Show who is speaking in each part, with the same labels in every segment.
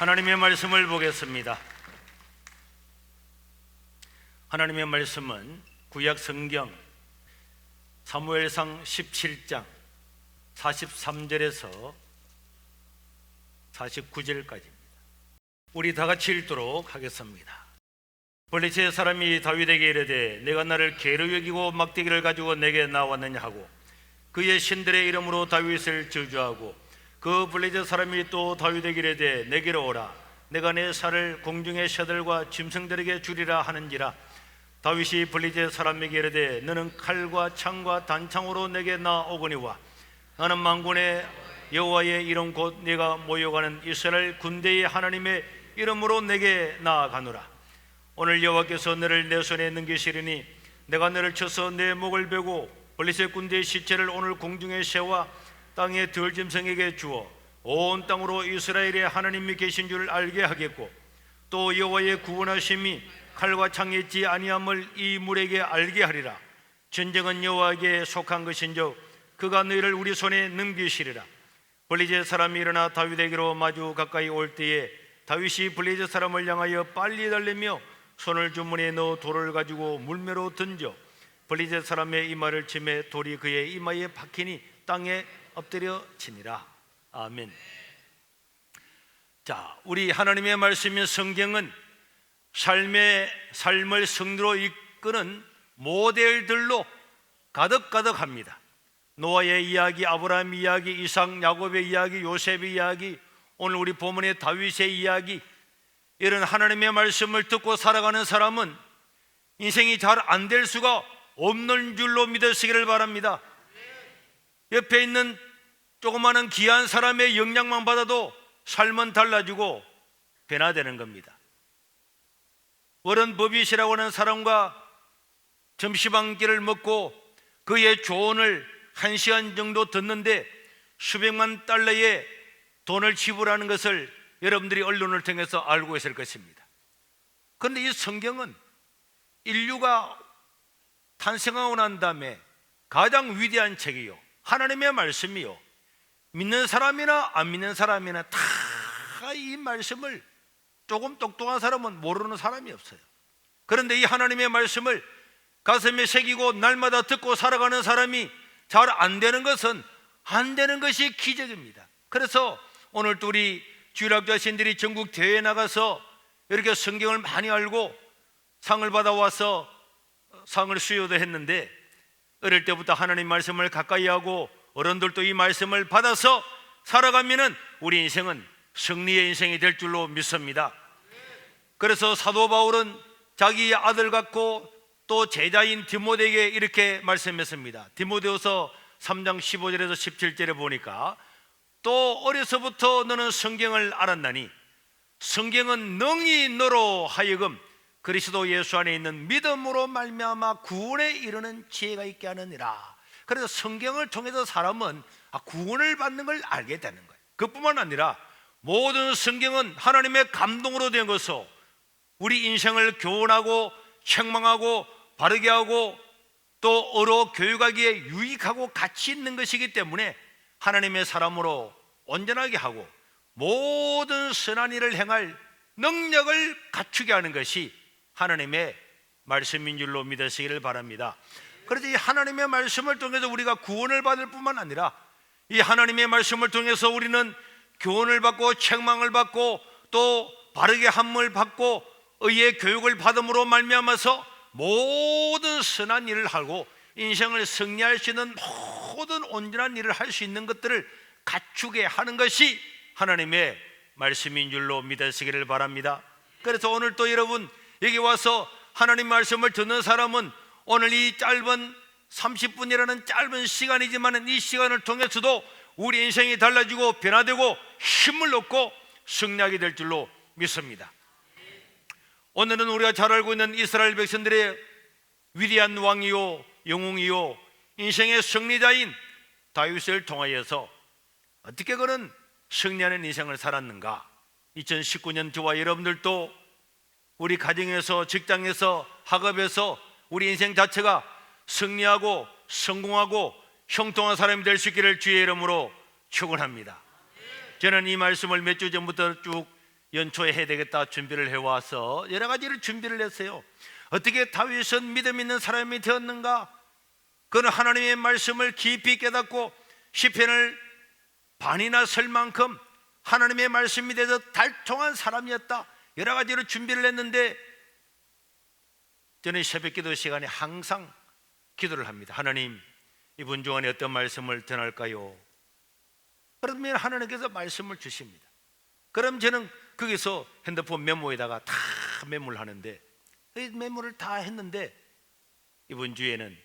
Speaker 1: 하나님의 말씀을 보겠습니다. 하나님의 말씀은 구약 성경 사무엘상 17장 43절에서 49절까지입니다. 우리 다 같이 읽도록 하겠습니다. 블레셋 사람이 다윗에게 이르되 내가 나를 괴로 여기고 막대기를 가지고 내게 나왔느냐 하고 그의 신들의 이름으로 다윗을 저주하고 그 블레셋 사람이 또 다윗에게 이르되 내게로 오라 내가 내 살을 공중의 새들과 짐승들에게 주리라 하는지라. 다윗이 블레셋 사람에게 이르되 너는 칼과 창과 단창으로 내게 나오거니와 나는 만군의 여호와의 이름 곧 네가 모여가는 이스라엘 군대의 하나님의 이름으로 내게 나아가노라. 오늘 여호와께서 너를 내 손에 넘기시리니 내가 너를 쳐서 내 목을 베고 블레셋 군대의 시체를 오늘 공중의 새와 땅의 들짐승에게 주어 온 땅으로 이스라엘의 하나님이 계신 줄 알게 하겠고 또 여호와의 구원하심이 칼과 창에 있지 아니함을 이 물에게 알게 하리라. 전쟁은 여호와에게 속한 것인즉 그가 너희를 우리 손에 넘기시리라. 블레셋 사람이 일어나 다윗에게로 마주 가까이 올 때에 다윗이 블레셋 사람을 향하여 빨리 달리며 손을 주머니에 넣어 돌을 가지고 물매로 던져 블레셋 사람의 이마를 치매 돌이 그의 이마에 박히니 땅에 엎드려 지니라. 아멘. 자, 우리 하나님의 말씀인 성경은 삶을 승리로 이끄는 모델들로 가득가득합니다. 노아의 이야기, 아브라함의 이야기, 이삭, 야곱의 이야기, 요셉의 이야기, 오늘 우리 본문의 다윗의 이야기, 이런 하나님의 말씀을 듣고 살아가는 사람은 인생이 잘 안 될 수가 없는 줄로 믿으시기를 바랍니다. 옆에 있는 조그마한 귀한 사람의 영향만 받아도 삶은 달라지고 변화되는 겁니다. 워런 버핏이라고 하는 사람과 점심 한 끼를 먹고 그의 조언을 1시간 정도 듣는데 수백만 달러의 돈을 지불하는 것을 여러분들이 언론을 통해서 알고 있을 것입니다. 그런데 이 성경은 인류가 탄생하고 난 다음에 가장 위대한 책이요, 하나님의 말씀이요, 믿는 사람이나 안 믿는 사람이나 다 이 말씀을 조금 똑똑한 사람은 모르는 사람이 없어요. 그런데 이 하나님의 말씀을 가슴에 새기고 날마다 듣고 살아가는 사람이 잘 안 되는 것은 안 되는 것이 기적입니다. 그래서 오늘 또 우리 주일학자신들이 전국 대회에 나가서 이렇게 성경을 많이 알고 상을 받아와서 상을 수여도 했는데, 어릴 때부터 하나님 말씀을 가까이 하고 어른들도 이 말씀을 받아서 살아가면은 우리 인생은 승리의 인생이 될 줄로 믿습니다. 그래서 사도 바울은 자기 아들 같고 또 제자인 디모데에게 이렇게 말씀했습니다. 디모데후서 3장 15절에서 17절에 보니까 또 어려서부터 너는 성경을 알았나니 성경은 능히 너로 하여금 그리스도 예수 안에 있는 믿음으로 말미암아 구원에 이르는 지혜가 있게 하느니라. 그래서 성경을 통해서 사람은 구원을 받는 걸 알게 되는 거예요. 그뿐만 아니라 모든 성경은 하나님의 감동으로 된 것으로 우리 인생을 교훈하고 책망하고 바르게 하고 또 어로 교육하기에 유익하고 가치 있는 것이기 때문에 하나님의 사람으로 온전하게 하고 모든 선한 일을 행할 능력을 갖추게 하는 것이 하나님의 말씀인 줄로 믿으시기를 바랍니다. 그래서 이 하나님의 말씀을 통해서 우리가 구원을 받을 뿐만 아니라 이 하나님의 말씀을 통해서 우리는 교훈을 받고 책망을 받고 또 바르게 함을 받고 의의 교육을 받음으로 말미암아서 모든 선한 일을 하고 인생을 승리할 수 있는 모든 온전한 일을 할 수 있는 것들을 갖추게 하는 것이 하나님의 말씀인 줄로 믿으시기를 바랍니다. 그래서 오늘 또 여러분 여기 와서 하나님 말씀을 듣는 사람은 오늘 이 짧은 30분이라는 짧은 시간이지만 이 시간을 통해서도 우리 인생이 달라지고 변화되고 힘을 얻고 승리하게 될 줄로 믿습니다. 오늘은 우리가 잘 알고 있는 이스라엘 백성들의 위대한 왕이요 영웅이요 인생의 승리자인 다윗을 통하여서 어떻게 그는 승리하는 인생을 살았는가. 2019년 저와 여러분들도 우리 가정에서, 직장에서, 학업에서 우리 인생 자체가 승리하고 성공하고 형통한 사람이 될 수 있기를 주의 이름으로 축원합니다. 저는 이 말씀을 몇 주 전부터 쭉 연초에 해야 되겠다 준비를 해와서 여러 가지를 준비를 했어요. 어떻게 다윗은 믿음 있는 사람이 되었는가? 그는 하나님의 말씀을 깊이 깨닫고 시편을 반이나 쓸 만큼 하나님의 말씀이 돼서 달통한 사람이었다. 여러 가지로 준비를 했는데 저는 새벽기도 시간에 항상 기도를 합니다. 하나님, 이분 중 안에 어떤 말씀을 전할까요? 그러면 하나님께서 말씀을 주십니다. 그럼 저는 거기서 핸드폰 메모에다가 다 메모를 하는데, 이 메모를 다 했는데 이번 주에는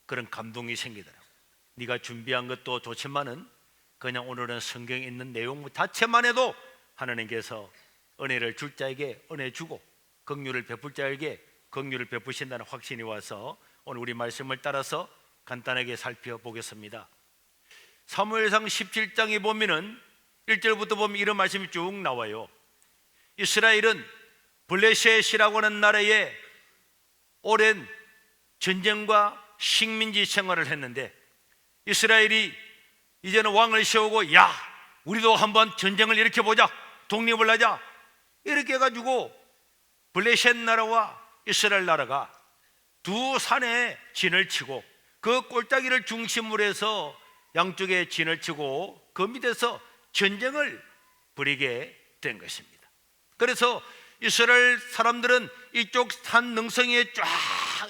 Speaker 1: 그런 감동이 생기더라고요. 네가 준비한 것도 좋지만은 그냥 오늘은 성경에 있는 내용 자체만 해도 하나님께서 은혜를 줄 자에게 은혜 주고 긍휼을 베풀 자에게 긍휼을 베푸신다는 확신이 와서 오늘 우리 말씀을 따라서 간단하게 살펴보겠습니다. 사무엘상 17장에 보면은 1절부터 보면 이런 말씀이 쭉 나와요. 이스라엘은 블레셋이라고 하는 나라에 오랜 전쟁과 식민지 생활을 했는데 이스라엘이 이제는 왕을 세우고 야, 우리도 한번 전쟁을 일으켜보자, 독립을 하자, 이렇게 해가지고 블레셋 나라와 이스라엘 나라가 두 산에 진을 치고 그 꼴짜기를 중심으로 해서 양쪽에 진을 치고 그 밑에서 전쟁을 벌이게 된 것입니다. 그래서 이스라엘 사람들은 이쪽 산 능성에 쫙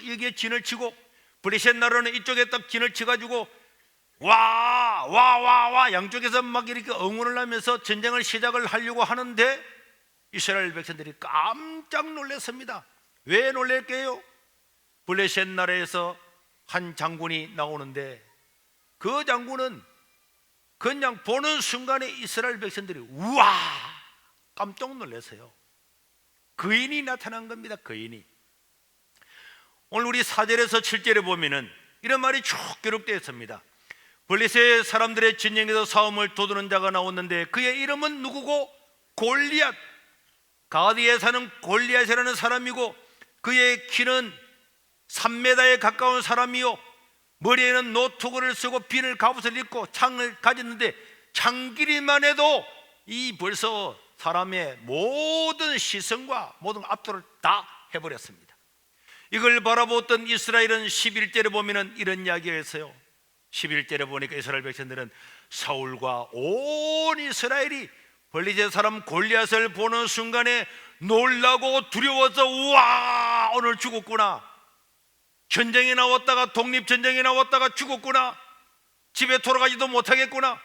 Speaker 1: 여기에 진을 치고 블레셋 나라는 이쪽에 딱 진을 치가지고 와 양쪽에서 막 이렇게 응원을 하면서 전쟁을 시작을 하려고 하는데 이스라엘 백성들이 깜짝 놀랐습니다. 왜 놀랄게요? 블레셋 나라에서 한 장군이 나오는데 그 장군은 그냥 보는 순간에 이스라엘 백성들이 우와 깜짝 놀랐어요. 거인이 나타난 겁니다. 거인이. 오늘 우리 4절에서 7절에 보면은 이런 말이 쭉 기록되어 있습니다. 블레셋 사람들의 진영에서 싸움을 도두는 자가 나왔는데 그의 이름은 누구고? 골리앗. 가드에 사는 골리앗이라는 사람이고 그의 키는 3m에 가까운 사람이요 머리에는 노트구를 쓰고 비늘 갑옷을 입고 창을 가졌는데 창 길이만 해도 이 벌써 사람의 모든 시선과 모든 압도를 다 해버렸습니다. 이걸 바라보던 이스라엘은 11절에 보면 이런 이야기가 있어요. 11절에 보니까 이스라엘 백성들은 사울과 온 이스라엘이 블레셋 사람 골리앗을 보는 순간에 놀라고 두려워서 우와 오늘 죽었구나, 전쟁에 나왔다가 독립전쟁에 나왔다가 죽었구나, 집에 돌아가지도 못하겠구나,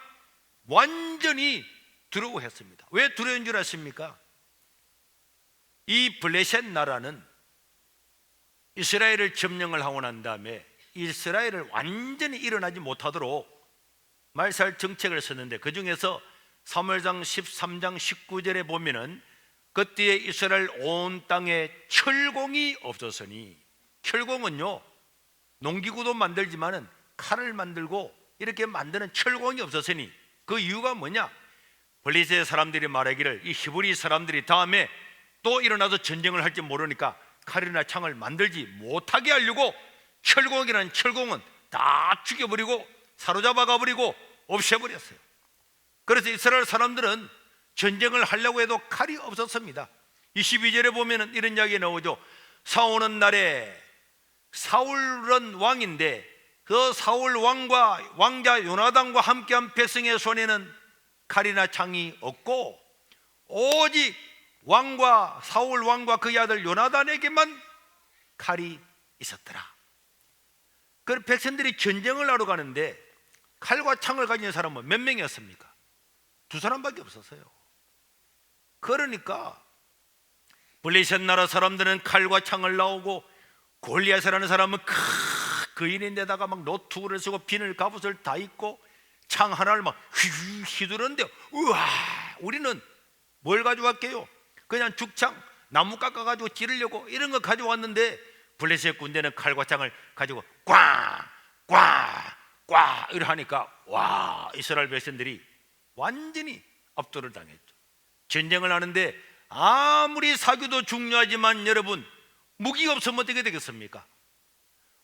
Speaker 1: 완전히 두려워했습니다. 왜 두려운 줄 아십니까? 이 블레셋 나라는 이스라엘을 점령을 하고 난 다음에 이스라엘을 완전히 일어나지 못하도록 말살 정책을 썼는데 그 중에서 사무엘상 13장 19절에 보면은 그때에 이스라엘 온 땅에 철공이 없었으니, 철공은요 농기구도 만들지만은 칼을 만들고 이렇게 만드는 철공이 없었으니 그 이유가 뭐냐? 블레셋 사람들이 말하기를 이 히브리 사람들이 다음에 또 일어나서 전쟁을 할지 모르니까 칼이나 창을 만들지 못하게 하려고 철공이라는 철공은 다 죽여버리고 사로잡아 가버리고 없애버렸어요. 그래서 이스라엘 사람들은 전쟁을 하려고 해도 칼이 없었습니다. 22절에 보면 이런 이야기가 나오죠. 사오는 날에 사울은 왕인데 그 사울 왕과 왕자 요나단과 함께한 백성의 손에는 칼이나 창이 없고 오직 왕과 사울 왕과 그의 아들 요나단에게만 칼이 있었더라. 그 백성들이 전쟁을 하러 가는데 칼과 창을 가진 사람은 몇 명이었습니까? 두 사람밖에 없었어요. 그러니까 블레셋 나라 사람들은 칼과 창을 나오고 골리앗이라는 사람은 거인인데다가 막 노트구를 쓰고 비늘 갑옷을 다 입고 창 하나를 막 휘두르는데 우와 우리는 뭘 가져왔게요? 그냥 죽창 나무 깎아가지고 찌르려고 이런 거 가져왔는데 블레셋 군대는 칼과 창을 가지고 꽝 이렇게 하니까 와 이스라엘 백성들이 완전히 압도를 당했죠. 전쟁을 하는데 아무리 사교도 중요하지만 여러분 무기가 없으면 어떻게 되겠습니까?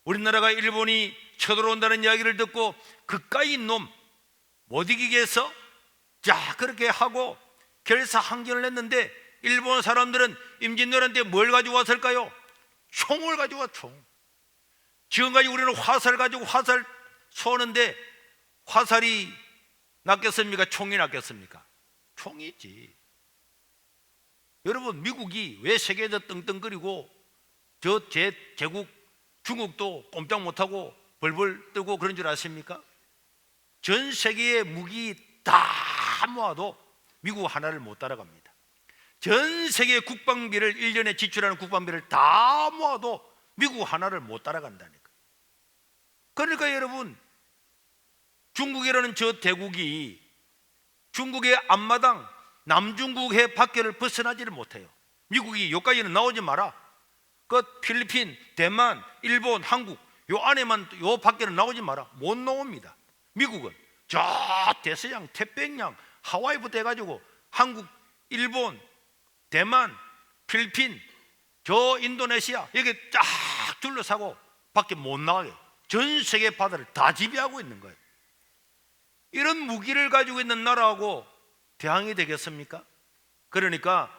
Speaker 1: 우리나라가 일본이 쳐들어온다는 이야기를 듣고 그까이 놈 못 이기게 해서 자 그렇게 하고 결사 항전을 했는데 일본 사람들은 임진왜란 때 뭘 가지고 왔을까요? 총을 가지고 왔. 총. 지금까지 우리는 화살 가지고 화살 쏘는데 화살이 낫겠습니까? 총이 낫겠습니까? 총이지. 여러분, 미국이 왜 세계에서 떵떵거리고 제국 중국도 꼼짝 못하고 벌벌 뜨고 그런 줄 아십니까? 전 세계의 무기 다 모아도 미국 하나를 못 따라갑니다. 전 세계 국방비를 1년에 지출하는 국방비를 다 모아도 미국 하나를 못 따라간다니까. 그러니까 여러분, 중국이라는 저 대국이 중국의 앞마당 남중국해 밖을 벗어나지를 못해요. 미국이 여기까지는 나오지 마라. 그 필리핀, 대만, 일본, 한국 요 안에만, 요 밖에는 나오지 마라. 못 나옵니다. 미국은 저 대서양, 태평양, 하와이부터 해가지고 한국, 일본, 대만, 필리핀, 저 인도네시아 여기 쫙 둘러싸고 밖에 못 나가게 전 세계 바다를 다 지배하고 있는 거예요. 이런 무기를 가지고 있는 나라하고 대항이 되겠습니까? 그러니까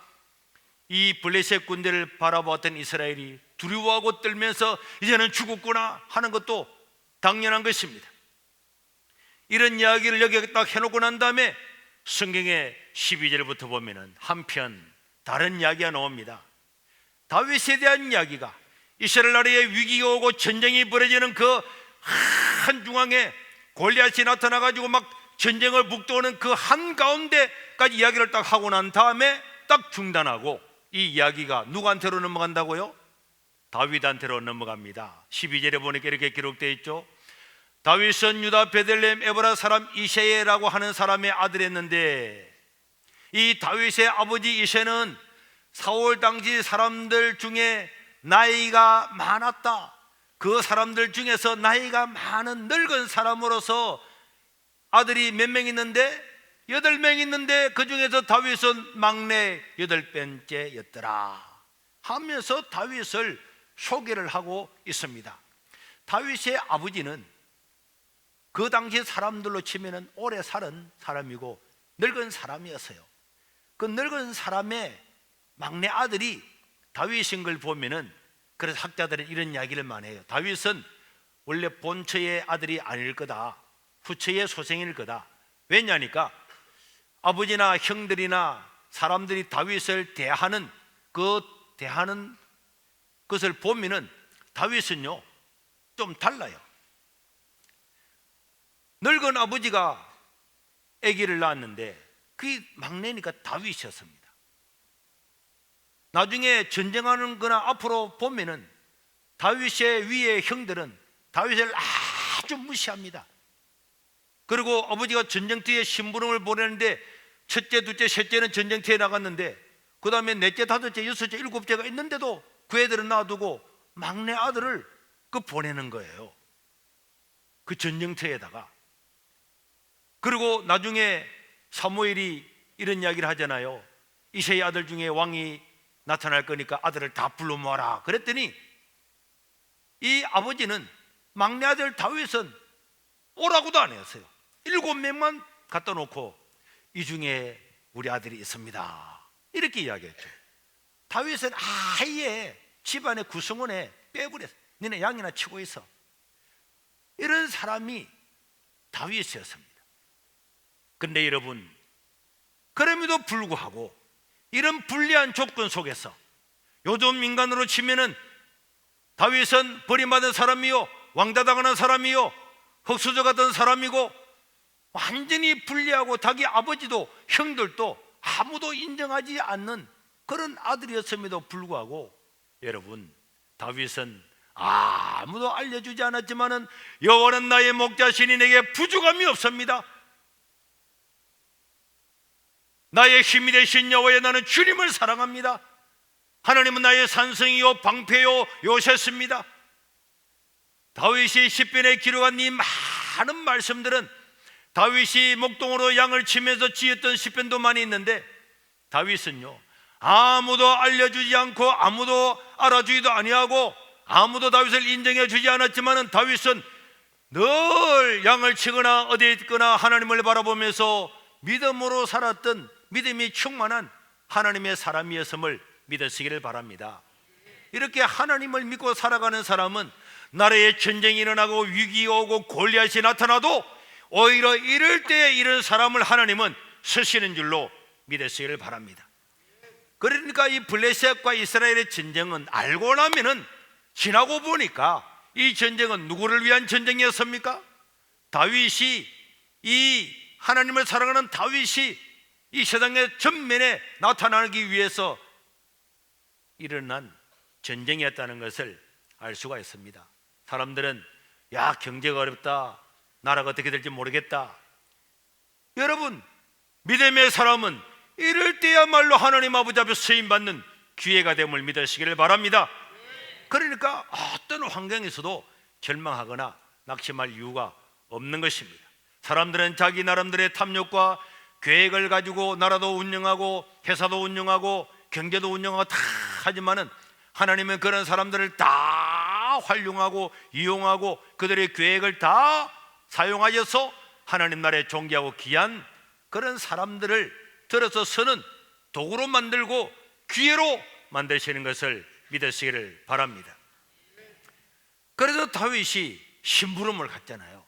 Speaker 1: 이 블레셋 군대를 바라보았던 이스라엘이 두려워하고 떨면서 이제는 죽었구나 하는 것도 당연한 것입니다. 이런 이야기를 여기 딱 해놓고 난 다음에 성경의 12절부터 보면은 한편 다른 이야기가 나옵니다. 다윗에 대한 이야기가, 이스라엘 나라에 위기가 오고 전쟁이 벌어지는 그 한중앙에 골리앗이 나타나가지고 막 전쟁을 북돋우는 그 한가운데까지 이야기를 딱 하고 난 다음에 딱 중단하고 이 이야기가 누구한테로 넘어간다고요? 다윗한테로 넘어갑니다. 12절에 보니까 이렇게 기록되어 있죠. 다윗은 유다 베들레헴 에브라 사람 이새라고 하는 사람의 아들이었는데, 이 다윗의 아버지 이새는 사울 당시 사람들 중에 나이가 많았다. 그 사람들 중에서 나이가 많은 늙은 사람으로서 아들이 몇 명 있는데 8명 있는데 그 중에서 다윗은 막내 8번째였더라 하면서 다윗을 소개를 하고 있습니다. 다윗의 아버지는 그 당시 사람들로 치면 오래 살은 사람이고 늙은 사람이었어요. 그 늙은 사람의 막내 아들이 다윗인 걸 보면은, 그래서 학자들은 이런 이야기를 많이 해요. 다윗은 원래 본처의 아들이 아닐 거다, 후처의 소생일 거다. 왜냐니까 아버지나 형들이나 사람들이 다윗을 대하는 것을 보면은 다윗은요 좀 달라요. 늙은 아버지가 아기를 낳았는데 그 막내니까 다윗이었습니다. 나중에 전쟁하는 거나 앞으로 보면은 다윗의 위의 형들은 다윗을 아주 무시합니다. 그리고 아버지가 전쟁터에 심부름을 보내는데 첫째, 둘째, 셋째는 전쟁터에 나갔는데 그 다음에 넷째, 다섯째, 여섯째, 일곱째가 있는데도 그 애들은 놔두고 막내 아들을 보내는 거예요. 그 전쟁터에다가. 그리고 나중에 사무엘이 이런 이야기를 하잖아요. 이새의 아들 중에 왕이 나타날 거니까 아들을 다 불러 모아라 그랬더니 이 아버지는 막내 아들 다윗은 오라고도 안 했어요. 7명만 갖다 놓고 이 중에 우리 아들이 있습니다 이렇게 이야기했죠. 다윗은 아예 집안의 구성원에 빼버렸어요. 너네 양이나 치고 있어. 이런 사람이 다윗이었습니다. 그런데 여러분, 그럼에도 불구하고 이런 불리한 조건 속에서 요즘 인간으로 치면은 다윗은 버림받은 사람이요, 왕따당하는 사람이요, 흑수저 같은 사람이고 완전히 불리하고 자기 아버지도 형들도 아무도 인정하지 않는 그런 아들이었음에도 불구하고 여러분, 다윗은 아무도 알려주지 않았지만은 여호와는 나의 목자시니 내게 부족함이 없습니다. 나의 힘이 되신 여호와여, 나는 주님을 사랑합니다. 하나님은 나의 산성이요 방패요 요새습니다. 다윗이 시편에 기록한 이 많은 말씀들은 다윗이 목동으로 양을 치면서 지었던 시편도 많이 있는데, 다윗은요 아무도 알려주지 않고 아무도 알아주지도 아니하고 아무도 다윗을 인정해 주지 않았지만은 다윗은 늘 양을 치거나 어디에 있거나 하나님을 바라보면서 믿음으로 살았던 믿음이 충만한 하나님의 사람이었음을 믿으시기를 바랍니다. 이렇게 하나님을 믿고 살아가는 사람은 나라에 전쟁이 일어나고 위기 오고 골리앗이 나타나도 오히려 이럴 때에 이런 사람을 하나님은 쓰시는 줄로 믿으시기를 바랍니다. 그러니까 이 블레셋과 이스라엘의 전쟁은 알고 나면은 지나고 보니까 이 전쟁은 누구를 위한 전쟁이었습니까? 다윗이, 이 하나님을 사랑하는 다윗이 이 세상의 전면에 나타나기 위해서 일어난 전쟁이었다는 것을 알 수가 있습니다. 사람들은 야, 경제가 어렵다, 나라가 어떻게 될지 모르겠다. 여러분, 믿음의 사람은 이럴 때야말로 하나님 아버지 앞에 쓰임받는 기회가 됨을 믿으시기를 바랍니다. 그러니까 어떤 환경에서도 절망하거나 낙심할 이유가 없는 것입니다. 사람들은 자기 나름대로의 탐욕과 계획을 가지고 나라도 운영하고 회사도 운영하고 경제도 운영하고 다 하지만은 하나님은 그런 사람들을 다 활용하고 이용하고 그들의 계획을 다 사용하셔서 하나님 나라에 존귀하고 귀한 그런 사람들을 들어서 쓰는 도구로 만들고 기회로 만드시는 것을 믿으시기를 바랍니다. 그래서 다윗이 심부름을 갔잖아요.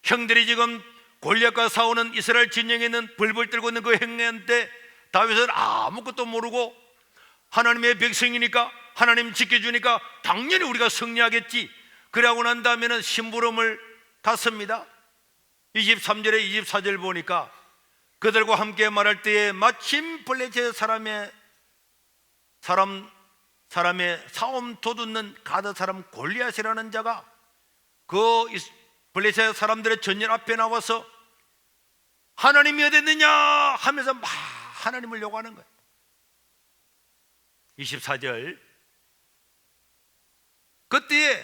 Speaker 1: 형들이 지금 골리앗과 싸우는 이스라엘 진영에 있는 불불 떨고 있는 그 행례한테 다윗은 아무것도 모르고 하나님의 백성이니까 하나님 지켜주니까 당연히 우리가 승리하겠지. 그러고 난 다음에는 심부름을 갔습니다. 23절에 24절 보니까 그들과 함께 말할 때에 마침 블레셋 사람의 싸움 도둑는 가드 사람 골리앗이라는 자가 그 블레셋 사람들의 전열 앞에 나와서 하나님이 어디 있느냐 하면서 막 하나님을 요구하는 거예요. 24절, 그때에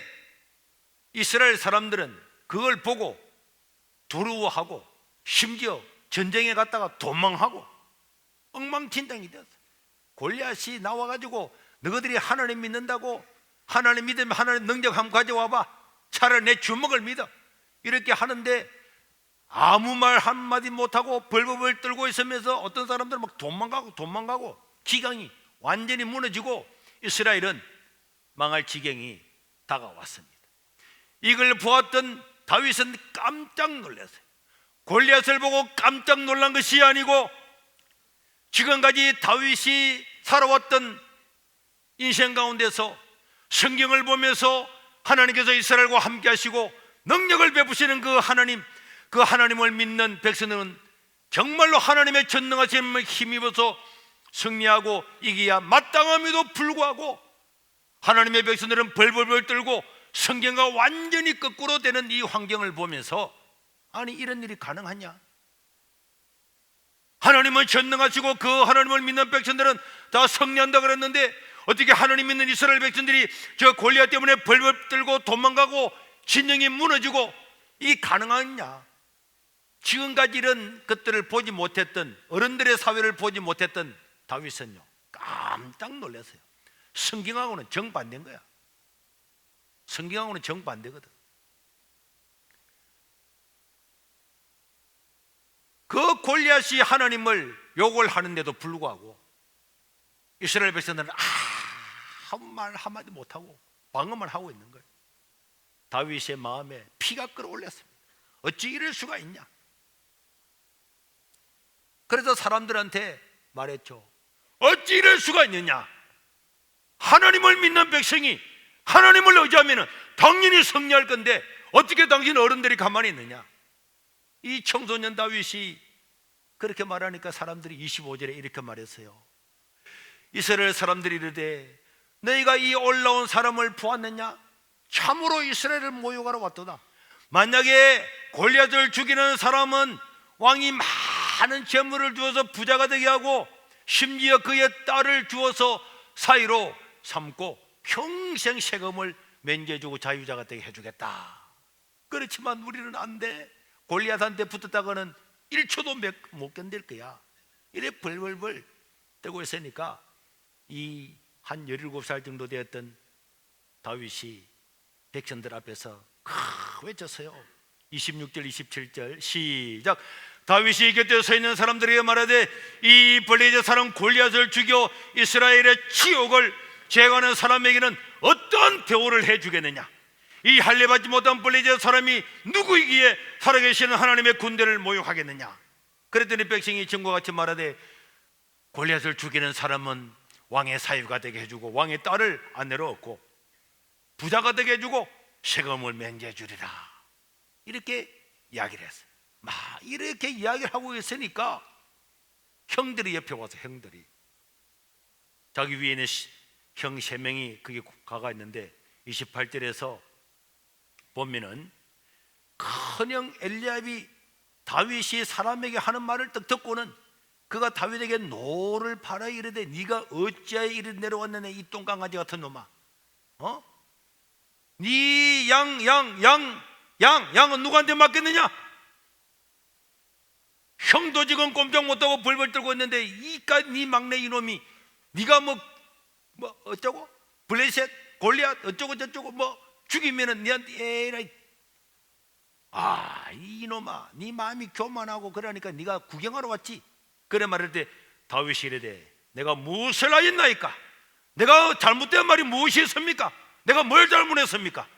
Speaker 1: 이스라엘 사람들은 그걸 보고 두려워하고 심지어 전쟁에 갔다가 도망하고 엉망진창이 되었어요. 골리앗이 나와가지고 너희들이 하나님 믿는다고, 하나님 믿으면 하나님 능력 한번 가져와봐, 차라리 내 주먹을 믿어, 이렇게 하는데 아무 말 한마디 못하고 벌벌 떨고 있으면서 어떤 사람들은 막 도망가고 기강이 완전히 무너지고 이스라엘은 망할 지경이 다가왔습니다. 이걸 보았던 다윗은 깜짝 놀랐어요. 골리앗을 보고 깜짝 놀란 것이 아니고 지금까지 다윗이 살아왔던 인생 가운데서 성경을 보면서 하나님께서 이스라엘과 함께 하시고 능력을 베푸시는 그 하나님을 믿는 백성들은 정말로 하나님의 전능하신 힘을 힘입어서 승리하고 이기야 마땅함에도 불구하고 하나님의 백성들은 벌벌벌 떨고 성경과 완전히 거꾸로 되는 이 환경을 보면서 아니, 이런 일이 가능하냐? 하나님은 전능하시고 그 하나님을 믿는 백성들은 다 승리한다 그랬는데 어떻게 하나님 믿는 이스라엘 백성들이 저 골리앗 때문에 벌벌 떨고 도망가고 진영이 무너지고 이게 가능하냐? 지금까지 이런 것들을 보지 못했던, 어른들의 사회를 보지 못했던 다윗은요 깜짝 놀랐어요. 성경하고는 정반대인 거야. 성경하고는 정반대거든. 그 골리앗이 하나님을 욕을 하는데도 불구하고 이스라엘 백성들은 아무 말 한마디 못하고 방언만 하고 있는 거예요. 다윗의 마음에 피가 끓어올랐습니다. 어찌 이럴 수가 있냐? 그래서 사람들한테 말했죠. 어찌 이럴 수가 있느냐? 하나님을 믿는 백성이 하나님을 의지하면 당연히 승리할 건데 어떻게 당신 어른들이 가만히 있느냐? 이 청소년 다윗이 그렇게 말하니까 사람들이 25절에 이렇게 말했어요. 이스라엘 사람들이 이르되 너희가 이 올라온 사람을 보았느냐? 참으로 이스라엘을 모욕하러 왔도다. 만약에 골리앗을 죽이는 사람은 왕이 많은 재물을 주어서 부자가 되게 하고 심지어 그의 딸을 주어서 사이로 삼고 평생 세금을 면제해주고 자유자가 되게 해주겠다. 그렇지만 우리는 안 돼. 골리앗한테 붙었다가는 1초도 못 견딜 거야. 이래 벌벌벌 떨고 있으니까 이 한 17살 정도 되었던 다윗이 백성들 앞에서 외쳤어요. 26절 27절 시작. 다윗이 곁에 서 있는 사람들에게 말하되 이 블레셋 사람 골리앗을 죽여 이스라엘의 치욕을 제거하는 사람에게는 어떤 대우를 해주겠느냐? 이 할례받지 못한 블레셋 사람이 누구이기에 살아계시는 하나님의 군대를 모욕하겠느냐? 그랬더니 백성이 전과 같이 말하되 골리앗을 죽이는 사람은 왕의 사위가 되게 해주고 왕의 딸을 아내로 얻고 부자가 되게 해주고 세금을 면제해 주리라. 이렇게 이야기를 했어요. 막 이렇게 이야기를 하고 있으니까 형들이 옆에 와서 형들이 자기 위에는 형 3명이 그게 가가 있는데 28절에서 보면은 큰형 엘리압이 다윗이 사람에게 하는 말을 딱 듣고는 그가 다윗에게 노를 팔아 이르되 네가 어찌하여 이리 내려왔느냐 이 똥강아지 같은 놈아, 네 양은 누구한테 맡겼느냐? 형도 지금 꼼짝 못하고 벌벌 떨고 있는데 이까지 네 막내 이놈이 네가 뭐 어쩌고 블레셋 골리앗 어쩌고 저쩌고 뭐 죽이면은 니한테 에라이 이놈아 네 마음이 교만하고 그러니까 네가 구경하러 왔지. 그래 말할 때 다윗이 이르되 내가 무엇을 하였나이까? 내가 잘못된 말이 무엇이 있습니까? 내가 뭘 잘못했습니까?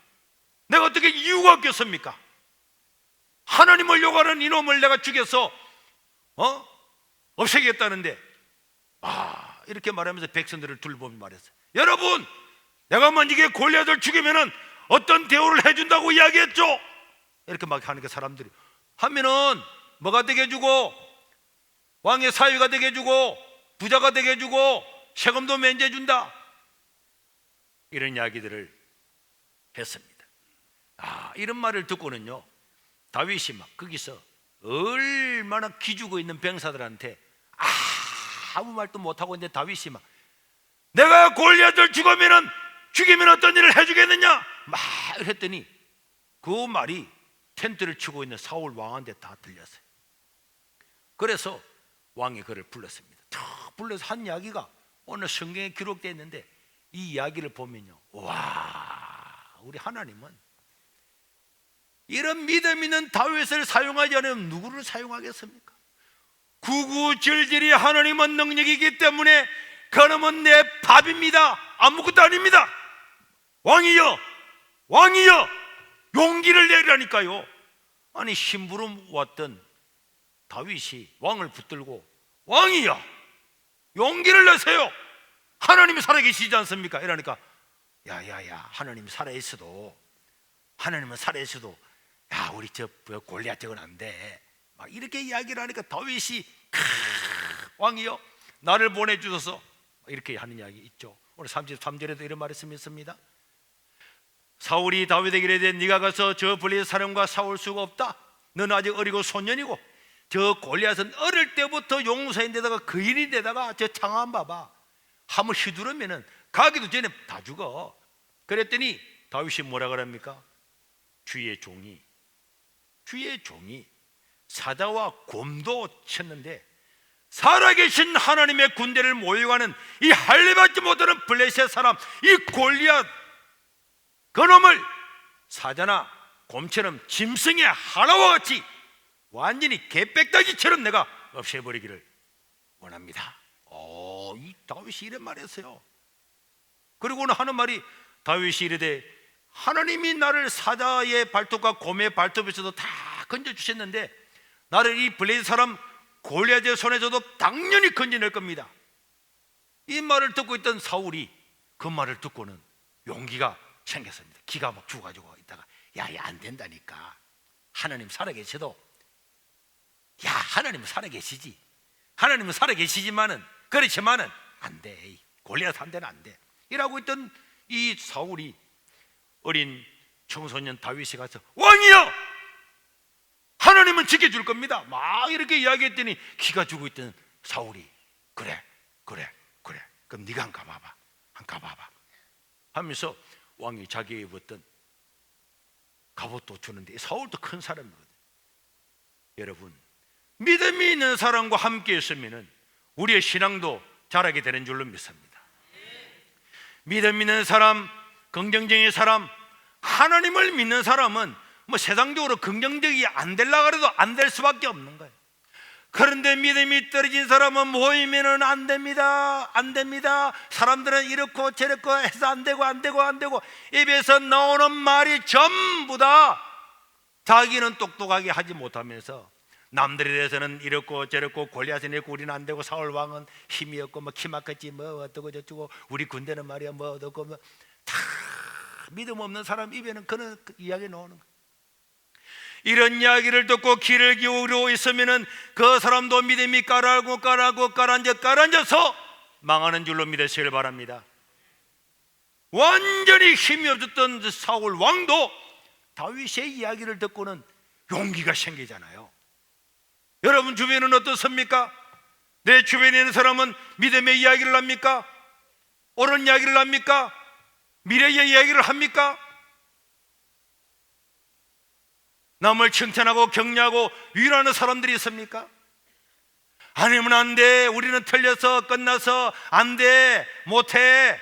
Speaker 1: 내가 어떻게 이유가 없겠습니까? 하나님을 욕하는 이놈을 내가 죽여서 없애겠다는데 이렇게 말하면서 백성들을 둘러보며 말했어요. 여러분, 내가 만약에 골리앗을 죽이면은 어떤 대우를 해준다고 이야기했죠? 이렇게 막 하니까 사람들이 하면은 뭐가 되게 해주고 왕의 사위가 되게 해주고 부자가 되게 해주고 세금도 면제해 준다, 이런 이야기들을 했습니다. 이런 말을 듣고는요 다윗이 막 거기서 얼마나 기죽어 있는 병사들한테 아무 말도 못하고 있는데 다윗이 막 내가 골리앗을 죽이면 어떤 일을 해주겠느냐 막 했더니 그 말이 텐트를 치고 있는 사울 왕한테 다 들렸어요. 그래서 왕이 그를 불렀습니다. 다 불러서 한 이야기가 오늘 성경에 기록되어 있는데 이 이야기를 보면요, 와, 우리 하나님은 이런 믿음 있는 다윗을 사용하지 않으면 누구를 사용하겠습니까? 구구절절히 하나님은 능력이기 때문에 그놈은 내 밥입니다, 아무것도 아닙니다. 왕이여 용기를 내라니까요. 아니 심부름 왔던 다윗이 왕을 붙들고 왕이여 용기를 내세요, 하나님이 살아계시지 않습니까? 이러니까 야야야, 하나님이 살아있어도 야 우리 저 골리앗 저건 안 돼, 막 이렇게 이야기를 하니까 다윗이 왕이여 나를 보내주소서 이렇게 하는 이야기 있죠. 오늘 33절에도 이런 말씀이 있습니다. 사울이 다윗에게 이르되 네가 가서 저 블레셋 사람과 싸울 수가 없다. 너는 아직 어리고 소년이고 저 골리앗은 어릴 때부터 용사인데다가 거인인데다가 저 장엄 봐봐, 한번 휘두르면은 가기도 전에 다 죽어. 그랬더니 다윗이 뭐라 그럽니까? 주의 종이 사자와 곰도 쳤는데 살아계신 하나님의 군대를 모욕하는 이 할례받지 못하는 블레셋 사람 이 골리앗 그놈을 사자나 곰처럼 짐승의 하나와 같이 완전히 개빽다기처럼 내가 없애버리기를 원합니다. 이 다윗이 이런 말했어요. 그리고는 하는 말이 다윗이 이르되 하나님이 나를 사자의 발톱과 곰의 발톱에서도 다 건져주셨는데 나를 이 블레셋 사람 골리앗의 손에서도 당연히 건져낼 겁니다. 이 말을 듣고 있던 사울이 그 말을 듣고는 용기가 생겼습니다. 기가 막 죽어가지고 있다가 야야 안 된다니까, 하나님 살아계셔도 하나님은 살아계시지, 하나님은 살아계시지만은 그렇지만은 안 돼, 골리앗 한 대는 안 돼 이라고 있던 이 사울이 어린 청소년 다윗이 가서 왕이여 하나님은 지켜줄 겁니다 막 이렇게 이야기했더니 기가 죽어 있던 사울이 그래 그럼 네가 한 가봐봐 하면서 왕이 자기에게 입었던 갑옷도 주는데 사울도 큰 사람이거든. 여러분, 믿음이 있는 사람과 함께 있으면 우리의 신앙도 자라게 되는 줄로 믿습니다. 믿음 있는 사람, 긍정적인 사람, 하나님을 믿는 사람은 뭐 세상적으로 긍정적이 안 되려고 해도 안 될 수밖에 없는 거예요. 그런데 믿음이 떨어진 사람은 모이면은 안 됩니다. 안 됩니다. 사람들은 이렇고 저렇고 해서 안 되고 입에서 나오는 말이 전부 다 자기는 똑똑하게 하지 못하면서 남들에 대해서는 이렇고 저렇고 골리앗은 이렇고 우리는 안 되고 사울 왕은 힘이 없고 뭐 키막혔지 뭐 어떠고 저쩌고 우리 군대는 말이야 뭐 어떻고 뭐 다 믿음 없는 사람 입에는 그런 이야기 나오는 거예요. 이런 이야기를 듣고 귀를 기울이고 있으면은 그 사람도 믿음이 가라앉아서 망하는 줄로 믿으시길 바랍니다. 완전히 힘이 없었던 사울 왕도 다윗의 이야기를 듣고는 용기가 생기잖아요. 여러분 주변은 어떻습니까? 내 주변에 있는 사람은 믿음의 이야기를 합니까? 옳은 이야기를 합니까? 미래의 이야기를 합니까? 남을 칭찬하고 격려하고 위로하는 사람들이 있습니까? 아니면 안 돼, 우리는 틀려서 끝나서 안 돼, 못해,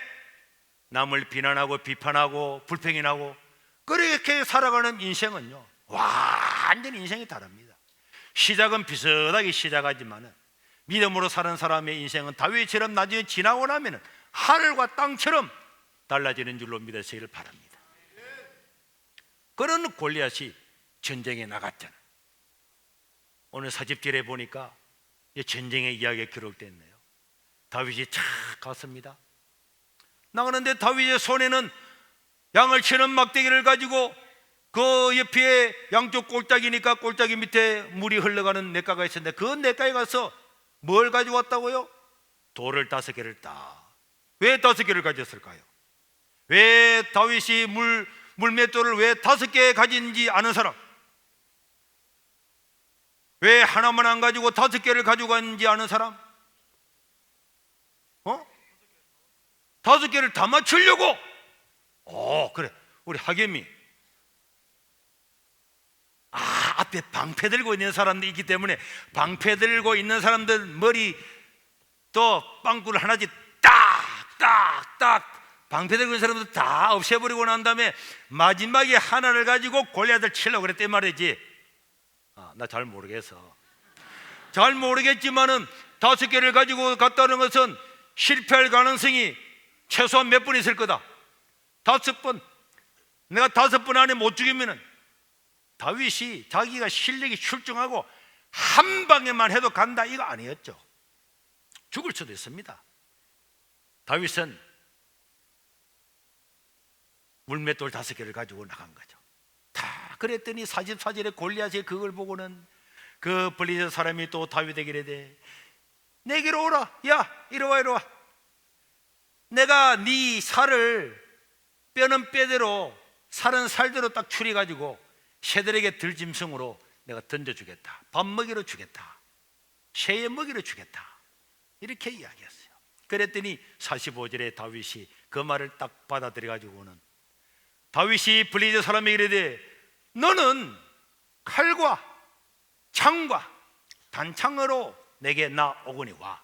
Speaker 1: 남을 비난하고 비판하고 불평하고 그렇게 살아가는 인생은요 완전히 인생이 다릅니다. 시작은 비슷하게 시작하지만 믿음으로 사는 사람의 인생은 다윗처럼 나중에 지나고 나면 하늘과 땅처럼 달라지는 줄로 믿으시기를 바랍니다. 그런 골리앗이 전쟁에 나갔잖아요. 오늘 사집절에 보니까 전쟁의 이야기가 기록됐네요. 다윗이 착 갔습니다. 나가는데 다윗의 손에는 양을 치는 막대기를 가지고 그 옆에 양쪽 골짜기니까 골짜기 밑에 물이 흘러가는 냇가가 있었는데 그 냇가에 가서 뭘 가지고 왔다고요? 돌을 5개를 딱. 왜 5개를 가졌을까요? 왜 다윗이 물맷돌을 왜 5개 가진지 아는 사람? 왜 하나만 안 가지고 5개를 가지고 갔는지 아는 사람? 5개를 다 맞추려고. 그래, 우리 하겸이 앞에 방패 들고 있는 사람들이 있기 때문에 방패 들고 있는 사람들 머리 또 빵꾸를 하나씩 딱딱딱 방패 들고 있는 사람들 다 없애버리고 난 다음에 마지막에 하나를 가지고 골리앗을 치려고 그랬단 말이지. 나 잘 모르겠어. 잘 모르겠지만은 5개를 가지고 갔다는 것은 실패할 가능성이 최소한 몇 번 있을 거다. 5번. 내가 5번 안에 못 죽이면은 다윗이 자기가 실력이 출중하고 한 방에만 해도 간다 이거 아니었죠. 죽을 수도 있습니다. 다윗은 물맷돌 5개를 가지고 나간 거죠. 다 그랬더니 44절에 골리앗이 그걸 보고는 그 블리셋 사람이 또 다윗에게 이르되 내게로 오라. 야 이리 와. 내가 네 살을 뼈는 뼈대로 살은 살대로 딱 추려가지고 새들에게 들짐승으로 내가 던져주겠다. 밥 먹이로 주겠다. 새의 먹이로 주겠다. 이렇게 이야기했어요. 그랬더니 45절에 다윗이 그 말을 딱 받아들여 가지고는 다윗이 블리셋 사람에게 이르되 너는 칼과 창과 단창으로 내게 나오거니와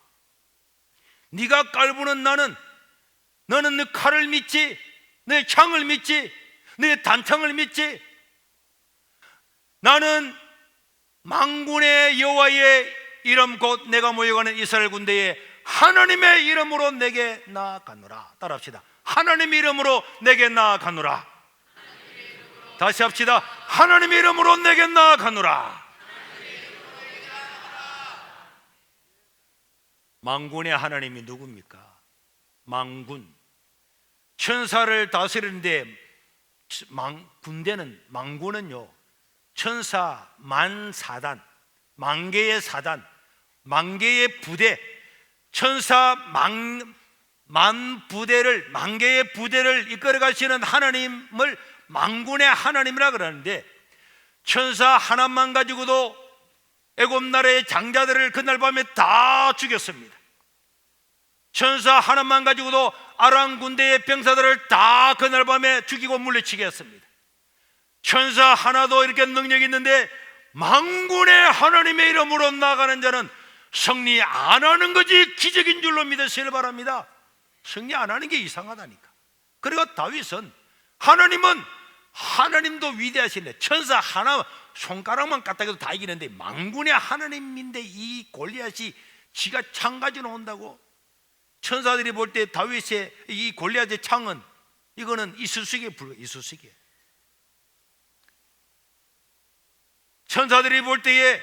Speaker 1: 네가 깔보는 너는 네 칼을 믿지, 네 창을 믿지, 네 단창을 믿지. 나는 만군의 여호와의 이름 곧 내가 모여가는 이스라엘 군대에 하나님의 이름으로 내게 나아가노라. 따라합시다. 하나님의 이름으로 내게 나아가노라. 다시 합시다. 하나님의 이름으로 내게 나아가노라. 만군의 하나님이 누굽니까? 만군, 천사를 다스리는데 군대는 만군은요 천사 만사단, 만개의 사단, 만개의 부대, 천사 만부대를, 만개의 부대를 이끌어 가시는 하나님을 만군의 하나님이라 그러는데 천사 하나만 가지고도 애굽 나라의 장자들을 그날 밤에 다 죽였습니다. 천사 하나만 가지고도 아람 군대의 병사들을 다 그날 밤에 죽이고 물리치게 했습니다. 천사 하나도 이렇게 능력이 있는데 만군의 하나님의 이름으로 나가는 자는 승리 안 하는 것이 기적인 줄로 믿으시길 바랍니다. 승리 안 하는 게 이상하다니까. 그리고 다윗은 하나님도 위대하시네. 천사 하나 손가락만 까딱해도 다 이기는데 만군의 하나님인데 이 골리앗이 지가 창 가지고 나온다고? 천사들이 볼 때 다윗의 이 골리앗의 창은 이거는 이쑤시개에 불과 이쑤시개. 천사들이 볼 때에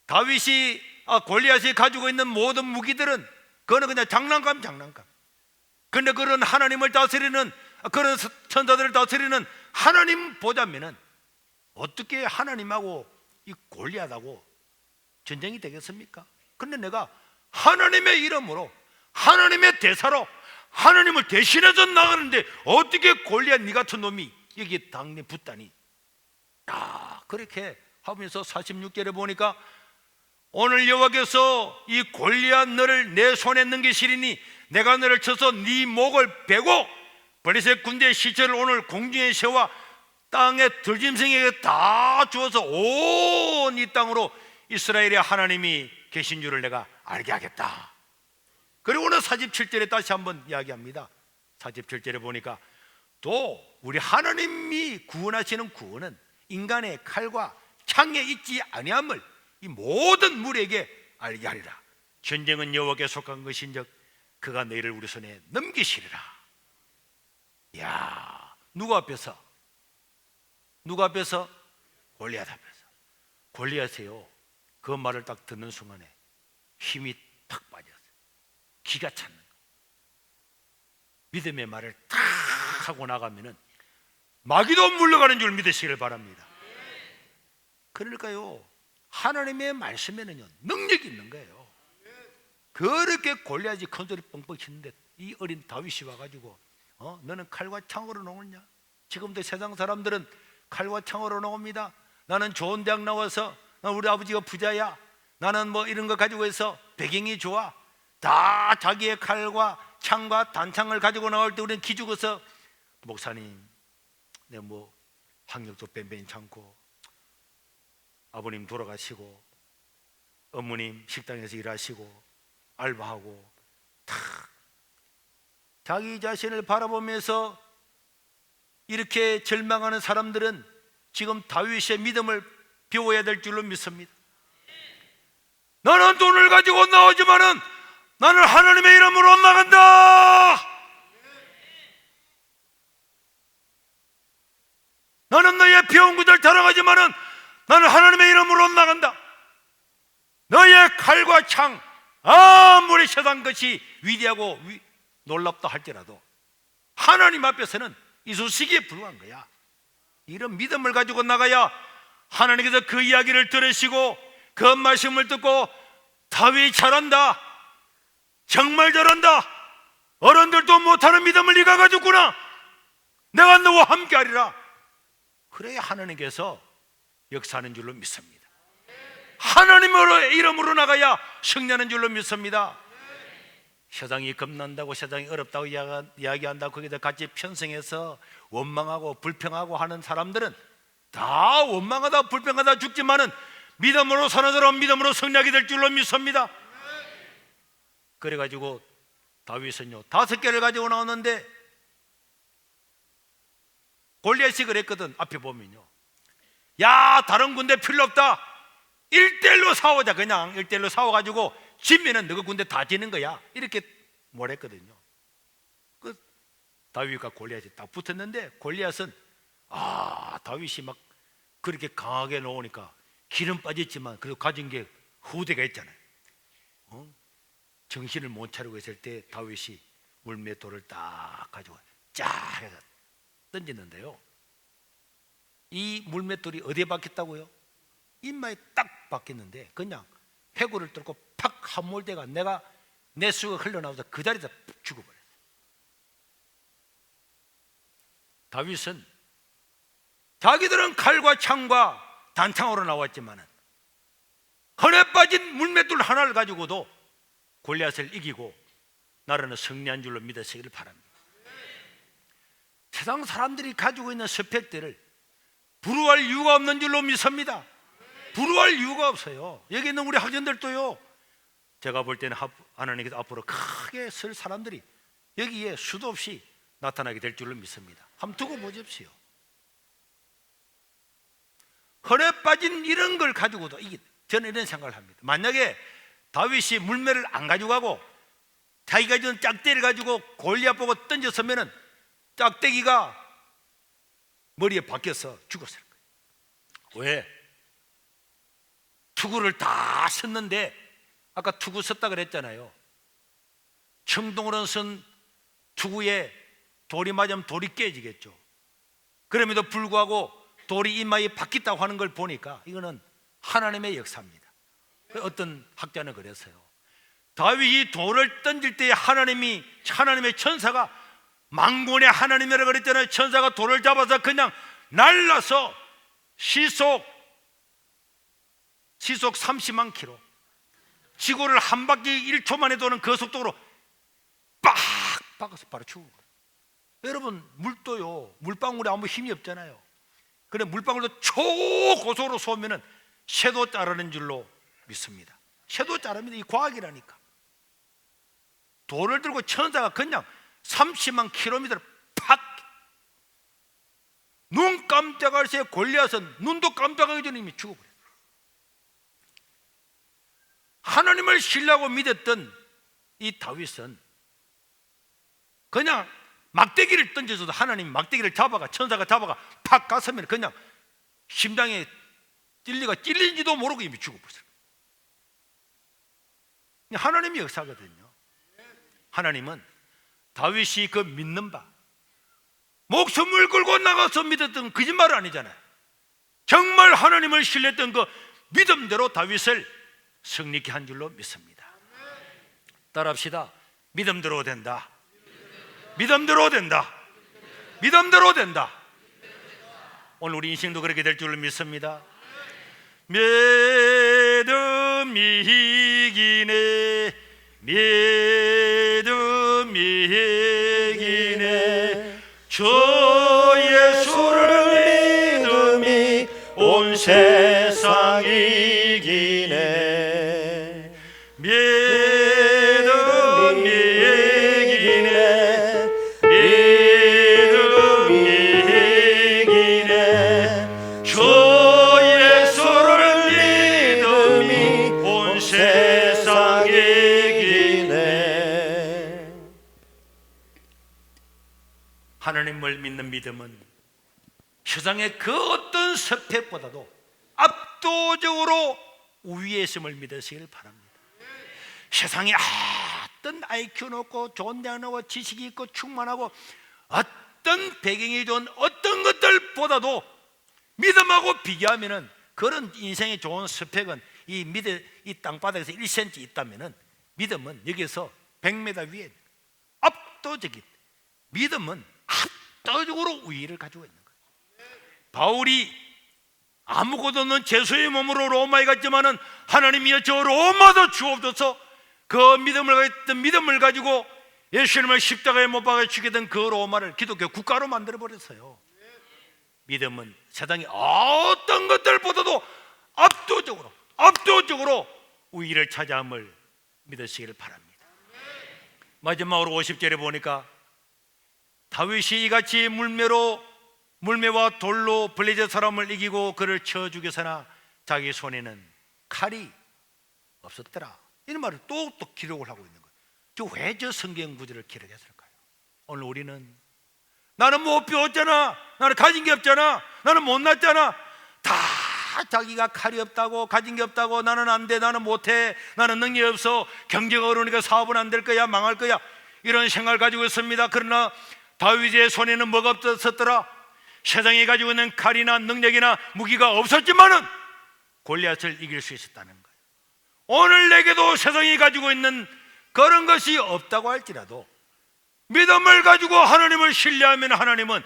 Speaker 1: 다윗이 골리앗이 가지고 있는 모든 무기들은 그거는 그냥 장난감. 근데 그런 하나님을 다스리는 그런 천사들을 다스리는 하나님 보자면은 어떻게 하나님하고 이 골리앗하고 전쟁이 되겠습니까? 근데 내가 하나님의 이름으로 하나님의 대사로 하나님을 대신해서 나가는데 어떻게 골리앗 니 같은 놈이 여기에 당내 붙다니. 그렇게 하면서 46절에 보니까 오늘 여호와께서 이 골리앗 너를 내 손에 넘기시리니 내가 너를 쳐서 네 목을 베고 블레셋 군대의 시체를 오늘 공중에 세워 땅의 들짐승에게 다 주어서 온 이 땅으로 이스라엘의 하나님이 계신 줄을 내가 알게 하겠다. 그리고 오늘 47절에 다시 한번 이야기합니다. 47절에 보니까 또 우리 하나님이 구원하시는 구원은 인간의 칼과 창에 있지 아니함을 이 모든 무리에게 알게 하리라. 전쟁은 여호와께 속한 것인즉 그가 너희를 우리 손에 넘기시리라. 야, 누구 앞에서? 골리앗 앞에서. 골리앗이요, 그 말을 딱 듣는 순간에 힘이 탁 빠졌어요. 기가 찼는 거예요. 믿음의 말을 탁 하고 나가면은 마귀도 물러가는 줄 믿으시길 바랍니다. 그러니까요, 하나님의 말씀에는요 능력이 있는 거예요. 그렇게 골리앗이 큰 소리 뻥뻥 치는데 이 어린 다윗이 와가지고 너는 칼과 창으로 나오냐? 지금도 세상 사람들은 칼과 창으로 나옵니다. 나는 좋은 대학 나와서 우리 아버지가 부자야, 나는 뭐 이런 거 가지고 해서 배경이 좋아. 다 자기의 칼과 창과 단창을 가지고 나올 때 우리는 기죽어서 목사님, 내가 뭐 학력도 뺀뺀치 않고 아버님 돌아가시고 어머님 식당에서 일하시고 알바하고 다 자기 자신을 바라보면서 이렇게 절망하는 사람들은 지금 다윗의 믿음을 배워야 될 줄로 믿습니다. 나는 돈을 가지고 나오지만은 나는 하나님의 이름으로 나간다. 나는 너의 배운 구절 자랑하지만은 나는 하나님의 이름으로 나간다. 너의 칼과 창 아무리 세상 것이 위대하고 놀랍다 할지라도 하나님 앞에서는 이쑤시개에 불과한 거야. 이런 믿음을 가지고 나가야 하나님께서 그 이야기를 들으시고 그 말씀을 듣고 다윗 잘한다, 정말 잘한다, 어른들도 못하는 믿음을 네가 가졌구나, 내가 너와 함께 하리라. 그래야 하나님께서 역사하는 줄로 믿습니다. 하나님의 이름으로 나가야 승리하는 줄로 믿습니다. 세상이 겁난다고, 세상이 어렵다고 이야기한다고 거기다 같이 편성해서 원망하고 불평하고 하는 사람들은 다 원망하다 불평하다 죽지만은 믿음으로 사는 사람 믿음으로 승리하게 될 줄로 믿습니다. 그래가지고 다윗은요 5개를 가지고 나오는데 골리앗이 그랬거든. 앞에 보면요, 야 다른 군대 필요 없다, 1대1로 싸우자. 그냥 1대1로 싸워가지고 지면은 너가 군대 다 지는 거야, 이렇게 말했거든요. 그 다윗과 골리앗이 딱 붙었는데 골리앗은 다윗이 막 그렇게 강하게 나오니까 기름 빠졌지만 그래도 가진 게 후대가 있잖아요. 정신을 못 차리고 있을 때 다윗이 물맷돌을 딱 가지고 쫙 해서 던지는데요, 이 물맷돌이 어디에 박혔다고요? 이마에 딱 박혔는데 그냥 회고를 뚫고 팍 한 몰대가 내 수가 흘러나와서 그 자리에서 죽어버렸어요. 다윗은 자기들은 칼과 창과 단창으로 나왔지만은 헌에 빠진 물맷돌 하나를 가지고도 골리앗을 이기고 나라는 승리한 줄로 믿으시기를 바랍니다. 세상 사람들이 가지고 있는 스펙들을 부러워할 이유가 없는 줄로 믿습니다. 부러워할 이유가 없어요. 여기 있는 우리 학생들도요, 제가 볼 때는 하나님께서 앞으로 크게 쓸 사람들이 여기에 수도 없이 나타나게 될 줄로 믿습니다. 한번 두고 보십시오. 헐에 빠진 이런 걸 가지고도 저는 이런 생각을 합니다. 만약에 다윗이 물매를 안 가져가고 자기가 준 짝대기를 가지고 골리앗 보고 던졌으면 짝대기가 머리에 박혀서 죽었을 거예요. 왜? 투구를 다 썼는데, 아까 투구 썼다 그랬잖아요. 청동으로 쓴 투구에 돌이 맞으면 돌이 깨지겠죠. 그럼에도 불구하고 돌이 이마에 박혔다고 하는 걸 보니까 이거는 하나님의 역사입니다. 어떤 학자는 그랬어요. 다윗이 돌을 던질 때 하나님의 천사가, 만군의 하나님이라고 그랬잖아요. 천사가 돌을 잡아서 그냥 날라서 시속 30만 킬로, 지구를 한 바퀴 1초 만에 도는 그 속도로 빡 박아서 바로 죽은 거예요. 여러분, 물도요, 물방울에 아무 힘이 없잖아요. 그래 물방울도 초고속으로 쏘면은 새도 자르는 줄로 믿습니다. 새도 자릅니다. 이 과학이라니까. 돌을 들고 천사가 그냥 30만 킬로미터를 팍, 눈 깜짝할 새에 골리앗은 눈도 깜짝하기 전에 이미 죽어버렸어요. 하나님을 신뢰하고 믿었던 이 다윗은 그냥 막대기를 던져서도 하나님이 막대기를 잡아가, 천사가 잡아가 팍 갔으면 그냥 심장에 찔린지도 모르고 이미 죽어버렸어요. 하나님의 역사거든요. 하나님은 다윗이 그 믿는 바, 목숨을 걸고 나가서 믿었던 거짓말은 아니잖아요. 정말 하나님을 신뢰했던 그 믿음대로 다윗을 승리케 한 줄로 믿습니다. 따라합시다. 믿음대로 된다. 믿음대로 된다. 믿음대로 된다. 오늘 우리 인생도 그렇게 될 줄로 믿습니다. 믿음이 이기네, 믿음이 이기네, 주 예수를 믿음이 온 세상 이기네, 믿음이 이기네, 믿음이 이기네, 주 예수를 믿음이 온 세상 이기네. 하나님을 믿는 믿음은 세상의 그 어떤 스펙보다도 압도적으로 우위에 있음을 믿으시길 바랍니다. 세상에 어떤 IQ 높고 좋은 대학 나오고 지식이 있고 충만하고 어떤 배경이 좋은 어떤 것들보다도 믿음하고 비교하면은, 그런 인생의 좋은 스펙은 이 땅바닥에서 1cm 있다면은 믿음은 여기서 100m 위에 압도적인, 믿음은 압도적으로 우위를 가지고 있는 거예요. 바울이 아무것도 없는 죄수의 몸으로 로마에 갔지만은 하나님이여 저 로마도 주옵소서, 그 믿음을 가지고 예수님을 십자가에 못 박아 죽이던 그 로마를 기독교 국가로 만들어 버렸어요. 믿음은 세상의 어떤 것들보다도 압도적으로 우위를 차지함을 믿으시기를 바랍니다. 마지막으로 50절에 보니까 다윗이 이같이 물매와 돌로 블레셋 사람을 이기고 그를 쳐 죽여서나 자기 손에는 칼이 없었더라. 이런 말을 또 기록을 하고 있는 거예요. 왜 저 성경 구절을 기록했을까요? 오늘 우리는 나는 못 배웠잖아, 나는 가진 게 없잖아, 나는 못났잖아, 다 자기가 칼이 없다고, 가진 게 없다고, 나는 안 돼, 나는 못해, 나는 능력이 없어, 경제가 어려우니까 사업은 안 될 거야, 망할 거야, 이런 생각을 가지고 있습니다. 그러나 다윗의 손에는 뭐가 없었더라? 세상이 가지고 있는 칼이나 능력이나 무기가 없었지만은 골리앗을 이길 수 있었다는 거예요. 오늘 내게도 세상이 가지고 있는 그런 것이 없다고 할지라도 믿음을 가지고 하나님을 신뢰하면 하나님은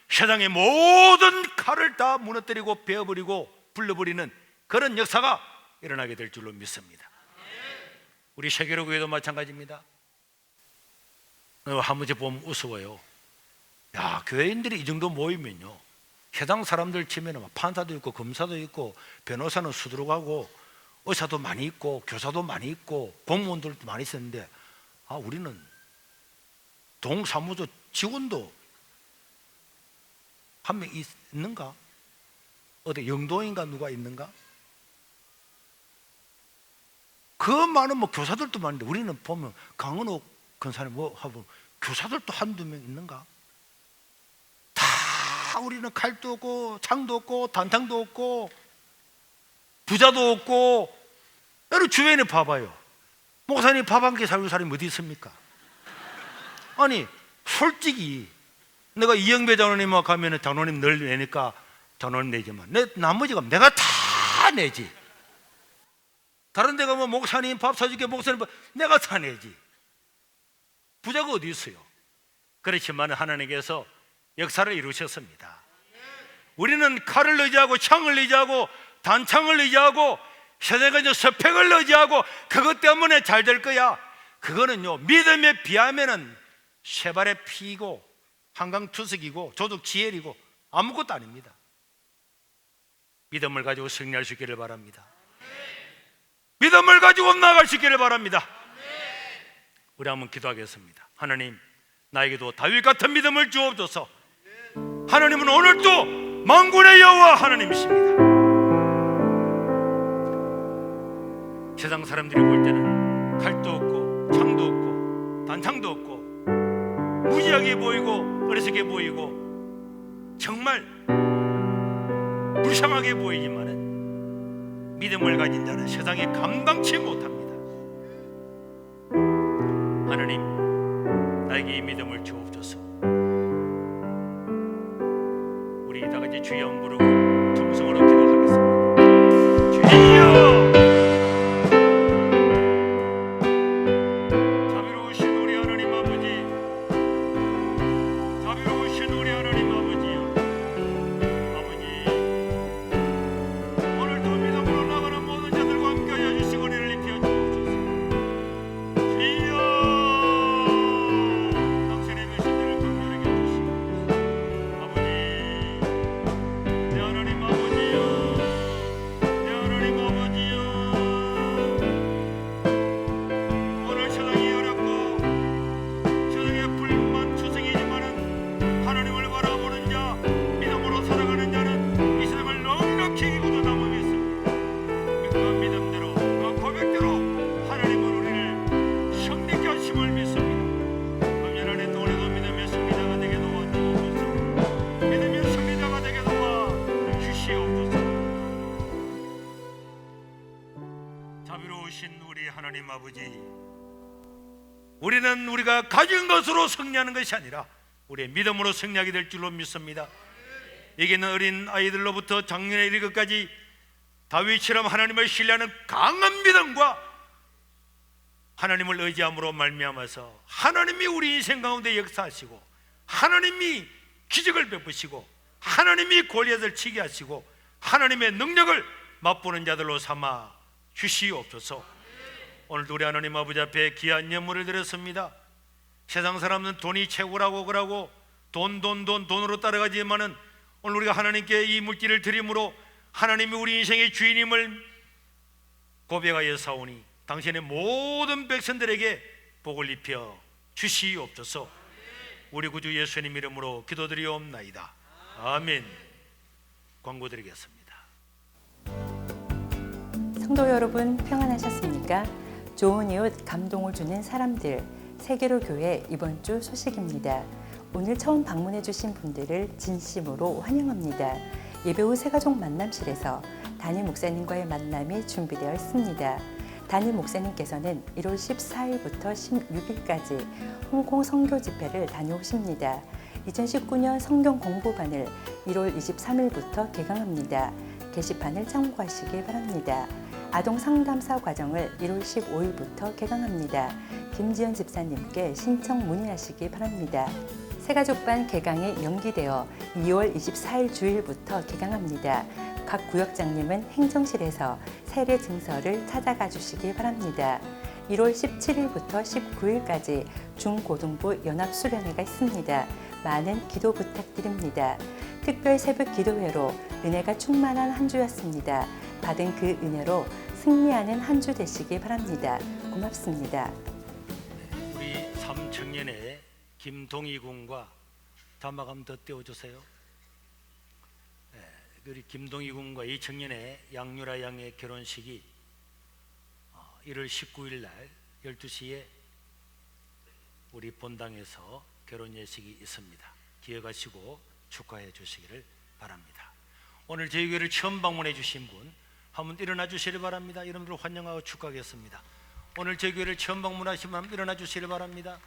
Speaker 1: 세상의 모든 칼을 다 무너뜨리고 베어버리고 불러버리는 그런 역사가 일어나게 될 줄로 믿습니다. 우리 세계로 교회도 마찬가지입니다. 한 번씩 보면 우스워요. 야, 교회인들이 이 정도 모이면요, 세상 사람들 치면 판사도 있고 검사도 있고 변호사는 수두룩하고 의사도 많이 있고 교사도 많이 있고 공무원들도 많이 있었는데, 우리는 동사무소 직원도 한 명 있는가? 어디 영도인가 누가 있는가? 그 많은 뭐 교사들도 많은데 우리는 보면 강은옥 권사님 뭐 하고 교사들도 한두 명 있는가? 다 우리는 칼도 없고 창도 없고 단창도 없고 부자도 없고. 여러분 주변에 봐봐요. 목사님 밥 한 끼 살고 사람이 어디 있습니까? 아니 솔직히 내가 이영배 장로님하고 가면은 장로님 늘 내니까 장로님 내지만 나머지가 내가 다 내지. 다른 데 가면 목사님 밥 사줄게 목사님 밥 내가 다 내지. 부자가 어디 있어요? 그렇지만 하나님께서 역사를 이루셨습니다. 우리는 칼을 의지하고 창을 의지하고 단창을 의지하고 세상에 이제 스펙을 의지하고 그것 때문에 잘 될 거야. 그거는요 믿음에 비하면은 쇠발의 피이고 한강투석이고 조둑지엘이고 아무것도 아닙니다. 믿음을 가지고 승리할 수 있기를 바랍니다. 믿음을 가지고 나아갈 수 있기를 바랍니다. 우리 한번 기도하겠습니다. 하나님, 나에게도 다윗 같은 믿음을 주옵소서. 하나님은 오늘도 만군의 여호와 하나님이십니다. 세상 사람들이 볼 때는 칼도 없고 창도 없고 단창도 없고 무지하게 보이고 어리석게 보이고 정말 불쌍하게 보이지만은 믿음을 가진 자는 세상에 감당치 못합니다. 하나님, 나에게 이 믿음을 주옵소서. 우리 다 같이 주여 부르고 통성으로 기도하겠습니다. 주여! 하나님 아버지, 우리는 우리가 가진 것으로 승리하는 것이 아니라 우리의 믿음으로 승리하게 될 줄로 믿습니다. 여기는 어린 아이들로부터 장년에 이를 것까지 다윗처럼 하나님을 신뢰하는 강한 믿음과 하나님을 의지함으로 말미암아서 하나님이 우리 인생 가운데 역사하시고 하나님이 기적을 베푸시고 하나님이 골리앗을 치게 하시고 하나님의 능력을 맛보는 자들로 삼아 주시옵소서. 오늘도 우리 하나님 아버지 앞에 귀한 예물을 드렸습니다. 세상 사람은 돈이 최고라고 그러고 돈으로 따라가지만은 오늘 우리가 하나님께 이 물질을 드림으로 하나님이 우리 인생의 주인임을 고백하여 사오니 당신의 모든 백성들에게 복을 입혀 주시옵소서. 우리 구주 예수님 이름으로 기도드리옵나이다. 아멘. 광고 드리겠습니다.
Speaker 2: 성도 여러분, 평안하셨습니까? 좋은 이웃, 감동을 주는 사람들, 세계로 교회 이번 주 소식입니다. 오늘 처음 방문해 주신 분들을 진심으로 환영합니다. 예배 후 새가족 만남실에서 담임 목사님과의 만남이 준비되어 있습니다. 담임 목사님께서는 1월 14일부터 16일까지 홍콩 선교 집회를 다녀오십니다. 2019년 성경 공부반을 1월 23일부터 개강합니다. 게시판을 참고하시기 바랍니다. 아동 상담사 과정을 1월 15일부터 개강합니다. 김지연 집사님께 신청 문의하시기 바랍니다. 새가족반 개강이 연기되어 2월 24일 주일부터 개강합니다. 각 구역장님은 행정실에서 세례 증서를 찾아가 주시기 바랍니다. 1월 17일부터 19일까지 중고등부 연합수련회가 있습니다. 많은 기도 부탁드립니다. 특별 새벽 기도회로 은혜가 충만한 한 주였습니다. 받은 그 은혜로 승리하는 한 주 되시기 바랍니다. 고맙습니다.
Speaker 1: 우리 삼청년의 김동희 군과 자막 한번 더 띄워주세요. 우리 김동희 군과 이 청년의 양유라 양의 결혼식이 1월 19일 날 12시에 우리 본당에서 결혼 예식이 있습니다. 기억하시고 축하해 주시기를 바랍니다. 오늘 저희 교회를 처음 방문해 주신 분 한번 일어나 주시기 바랍니다. 여러분들 환영하고 축하하겠습니다. 오늘 저희 교회를 처음 방문하신 분 한번 일어나 주시기 바랍니다.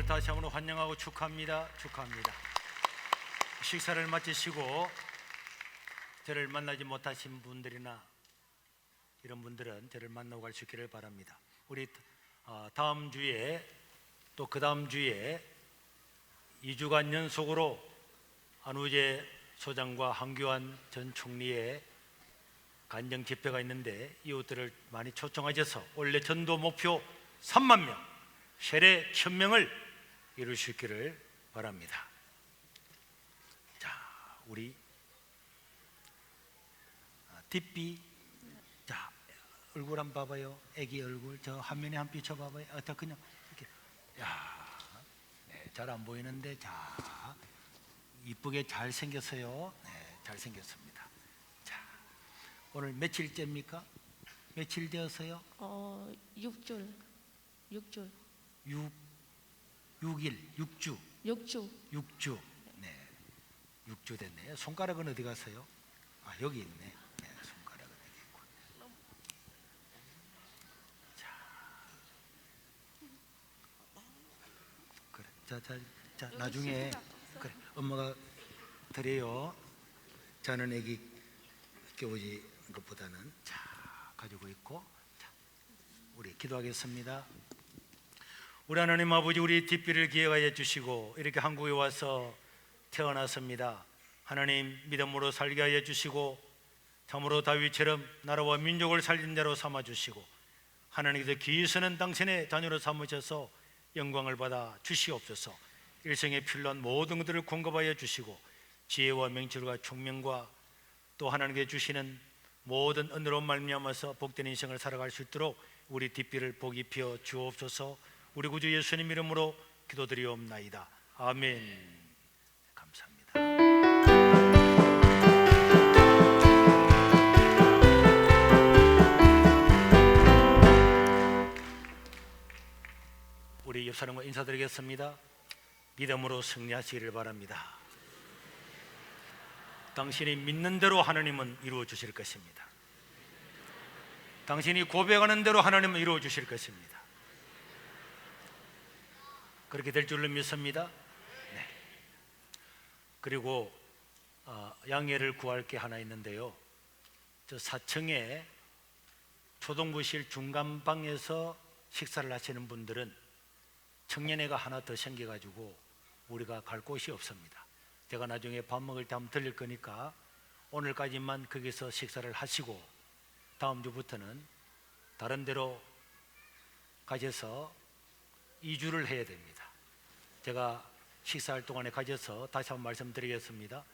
Speaker 1: 다시 한번 환영하고 축하합니다. 축하합니다. 식사를 마치시고 저를 만나지 못하신 분들이나 이런 분들은 저를 만나고 갈 수 있기를 바랍니다. 우리 다음 주에 또 그 다음 주에 2주간 연속으로 안우재 소장과 한교안 전 총리의 간정 집회가 있는데 이웃들을 많이 초청하셔서 원래 전도 목표 3만 명, 세례 1000명을 이룰 수 있기를 바랍니다. 자, 우리 뒷비, 자 얼굴 한번 봐봐요. 애기 얼굴 저 화면에 한번 비춰봐봐요. 다 그냥 이렇게, 야, 네, 잘 안 보이는데 자 이쁘게 잘 생겼어요. 네, 잘 생겼습니다. 자, 오늘 며칠째입니까? 며칠 되었어요?
Speaker 3: 6줄.
Speaker 1: 6일, 6주.
Speaker 3: 6주.
Speaker 1: 네, 6주 됐네요. 손가락은 어디 갔어요? 아, 여기 있네. 네, 손가락은 여기 있고. 자, 그래. 자, 나중에 그래. 엄마가 드려요. 자는 애기 깨우지 것보다는 자 가지고 있고. 자, 우리 기도하겠습니다. 우리 하나님 아버지, 우리 뒷비를 기억하여 주시고 이렇게 한국에 와서 태어났습니다. 하나님 믿음으로 살게 하여 주시고 참으로 다윗처럼 나라와 민족을 살린 자로 삼아 주시고 하나님께서 기이서는 당신의 자녀로 삼으셔서 영광을 받아 주시옵소서. 일생에 필요한 모든 것들을 공급하여 주시고 지혜와 명철과 총명과 또 하나님께 주시는 모든 은혜로 말미암아서 복된 인생을 살아갈 수 있도록 우리 뒷비를 복 입혀 주옵소서. 우리 구주 예수님 이름으로 기도드리옵나이다. 아멘. 감사합니다. 우리 옆 사람과 인사드리겠습니다. 믿음으로 승리하시기를 바랍니다. 당신이 믿는 대로 하나님은 이루어 주실 것입니다. 당신이 고백하는 대로 하나님은 이루어 주실 것입니다. 그렇게 될 줄로 믿습니다. 네. 그리고 양해를 구할 게 하나 있는데요. 저 4층에 초등부실 중간방에서 식사를 하시는 분들은 청년회가 하나 더 생겨가지고 우리가 갈 곳이 없습니다. 제가 나중에 밥 먹을 때 한번 들릴 거니까 오늘까지만 거기서 식사를 하시고 다음 주부터는 다른 데로 가셔서 2주를 해야 됩니다. 제가 식사할 동안에 가셔서 다시 한번 말씀드리겠습니다.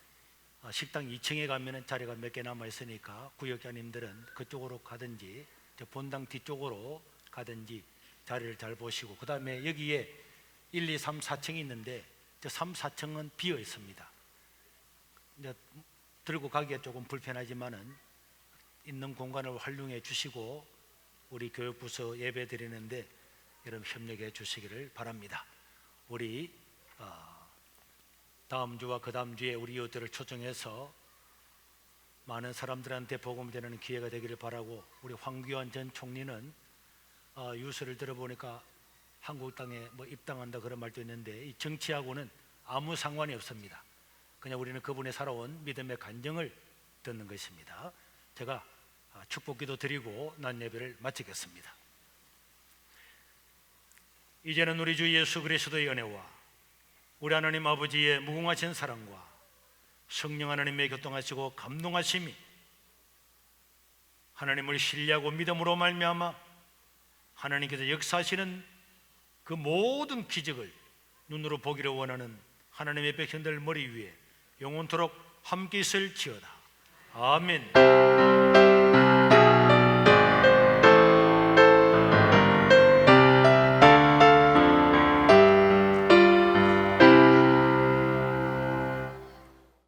Speaker 1: 식당 2층에 가면 자리가 몇 개 남아 있으니까 구역장님들은 그쪽으로 가든지 본당 뒤쪽으로 가든지 자리를 잘 보시고, 그 다음에 여기에 1, 2, 3, 4층이 있는데 저 3, 4층은 비어 있습니다. 이제 들고 가기가 조금 불편하지만은 있는 공간을 활용해 주시고 우리 교육부서 예배 드리는데 여러분 협력해 주시기를 바랍니다. 우리 다음 주와 그 다음 주에 우리 이웃들을 초청해서 많은 사람들한테 복음 전하는 기회가 되기를 바라고, 우리 황교안 전 총리는 유서를 들어보니까 한국 땅에 뭐 입당한다 그런 말도 있는데, 이 정치하고는 아무 상관이 없습니다. 그냥 우리는 그분의 살아온 믿음의 간증을 듣는 것입니다. 제가 축복기도 드리고 난 예배를 마치겠습니다. 이제는 우리 주 예수 그리스도의 은혜와 우리 하나님 아버지의 무궁하신 사랑과 성령 하나님의 교통하시고 감동하심이 하나님을 신뢰하고 믿음으로 말미암아 하나님께서 역사하시는 그 모든 기적을 눈으로 보기를 원하는 하나님의 백성들 머리 위에 영원토록 함께 있을지어다. 아멘.